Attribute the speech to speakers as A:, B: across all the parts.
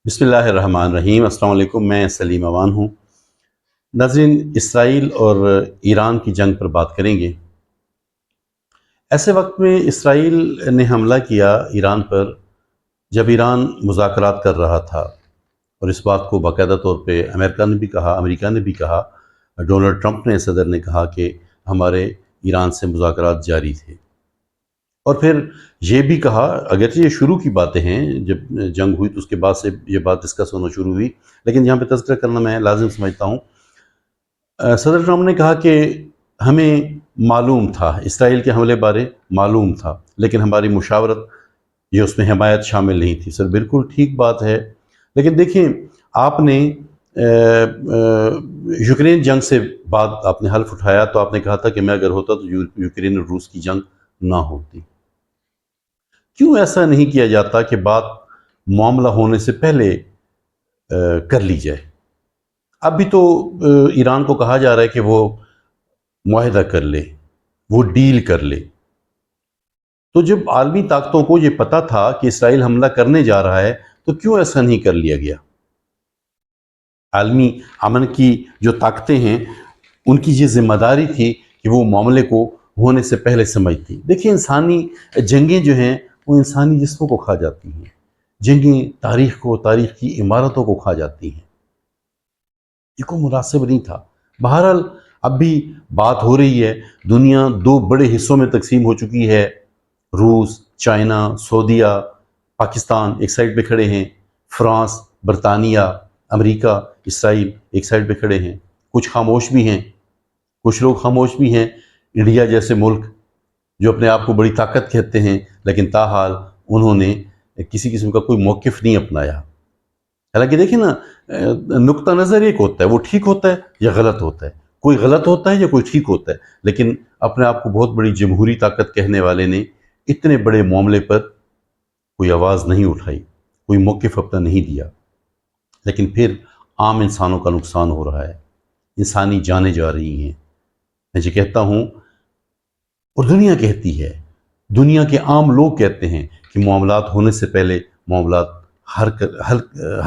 A: بسم اللہ الرحمن الرحیم۔ السلام علیکم، میں سلیم اوان ہوں۔ ناظرین، اسرائیل اور ایران کی جنگ پر بات کریں گے۔ ایسے وقت میں اسرائیل نے حملہ کیا ایران پر جب ایران مذاکرات کر رہا تھا، اور اس بات کو باقاعدہ طور پہ امریکہ نے بھی کہا، ڈونلڈ ٹرمپ نے، صدر نے کہا کہ ہمارے ایران سے مذاکرات جاری تھے۔ اور پھر یہ بھی کہا، اگرچہ یہ شروع کی باتیں ہیں، جب جنگ ہوئی تو اس کے بعد سے یہ بات ڈسکس ہونا شروع ہوئی، لیکن یہاں پہ تذکرہ کرنا میں لازم سمجھتا ہوں۔ صدر ٹرمپ نے کہا کہ ہمیں معلوم تھا، اسرائیل کے حملے بارے معلوم تھا، لیکن ہماری مشاورت یہ اس میں حمایت شامل نہیں تھی۔ سر بالکل ٹھیک بات ہے، لیکن دیکھیں، آپ نے یوکرین جنگ سے بعد آپ نے حلف اٹھایا تو آپ نے کہا تھا کہ میں اگر ہوتا تو یوکرین اور روس کی جنگ نہ ہوتی۔ کیوں ایسا نہیں کیا جاتا کہ بات معاملہ ہونے سے پہلے کر لی جائے؟ اب بھی تو ایران کو کہا جا رہا ہے کہ وہ معاہدہ کر لے، وہ ڈیل کر لے۔ تو جب عالمی طاقتوں کو یہ پتا تھا کہ اسرائیل حملہ کرنے جا رہا ہے تو کیوں ایسا نہیں کر لیا گیا؟ عالمی امن کی جو طاقتیں ہیں ان کی یہ ذمہ داری تھی کہ وہ معاملے کو ہونے سے پہلے سمجھتی۔ دیکھیں، انسانی جنگیں جو ہیں وہ انسانی جسموں کو کھا جاتی ہیں، جنگیں تاریخ کی عمارتوں کو کھا جاتی ہیں۔ یہ کوئی مناسب نہیں تھا۔ بہرحال اب بھی بات ہو رہی ہے، دنیا دو بڑے حصوں میں تقسیم ہو چکی ہے، روس، چائنا، سعودیہ، پاکستان ایک سائڈ پہ کھڑے ہیں، فرانس، برطانیہ، امریکہ، اسرائیل ایک سائڈ پہ کھڑے ہیں۔ کچھ خاموش بھی ہیں، کچھ لوگ خاموش بھی ہیں، انڈیا جیسے ملک جو اپنے آپ کو بڑی طاقت کہتے ہیں، لیکن تاحال انہوں نے کسی قسم کا کوئی موقف نہیں اپنایا۔ حالانکہ دیکھیں نا، نقطہ نظر ایک ہوتا ہے، وہ ٹھیک ہوتا ہے یا غلط ہوتا ہے، کوئی غلط ہوتا ہے یا کوئی ٹھیک ہوتا ہے، لیکن اپنے آپ کو بہت بڑی جمہوری طاقت کہنے والے نے اتنے بڑے معاملے پر کوئی آواز نہیں اٹھائی، کوئی موقف اپنا نہیں دیا۔ لیکن پھر عام انسانوں کا نقصان ہو رہا ہے، انسانی جانیں جا رہی ہیں۔ میں یہ کہتا ہوں، اور دنیا کہتی ہے، دنیا کے عام لوگ کہتے ہیں کہ معاملات ہونے سے پہلے معاملات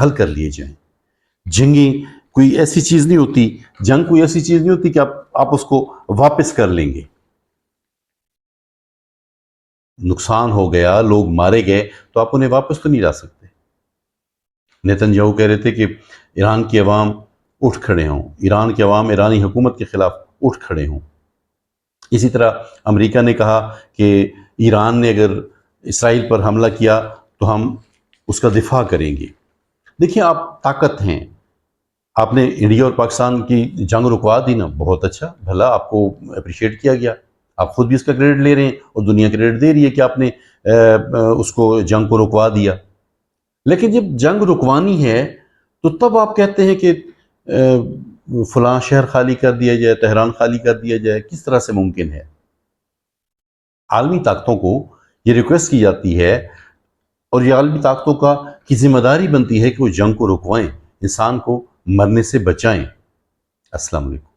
A: حل کر لیے جائیں۔ جنگیں کوئی ایسی چیز نہیں ہوتی، جنگ کوئی ایسی چیز نہیں ہوتی کہ آپ اس کو واپس کر لیں گے۔ نقصان ہو گیا، لوگ مارے گئے، تو آپ انہیں واپس تو نہیں لا سکتے۔ نیتن یاہو کہہ رہے تھے کہ ایران کی عوام اٹھ کھڑے ہوں، ایران کی عوام ایرانی حکومت کے خلاف اٹھ کھڑے ہوں۔ اسی طرح امریکہ نے کہا کہ ایران نے اگر اسرائیل پر حملہ کیا تو ہم اس کا دفاع کریں گے۔ دیکھیں، آپ طاقت ہیں، آپ نے انڈیا اور پاکستان کی جنگ رکوا دی نا، بہت اچھا، بھلا آپ کو اپریشیٹ کیا گیا، آپ خود بھی اس کا کریڈٹ لے رہے ہیں اور دنیا کریڈٹ دے رہی ہے کہ آپ نے اس کو جنگ کو رکوا دیا۔ لیکن جب جنگ رکوانی ہے تو تب آپ کہتے ہیں کہ فلاں شہر خالی کر دیا جائے، تہران خالی کر دیا جائے۔ کس طرح سے ممکن ہے؟ عالمی طاقتوں کو یہ ریکویسٹ کی جاتی ہے، اور یہ عالمی طاقتوں کی ذمہ داری بنتی ہے کہ وہ جنگ کو رکوائیں، انسان کو مرنے سے بچائیں۔ السلام علیکم۔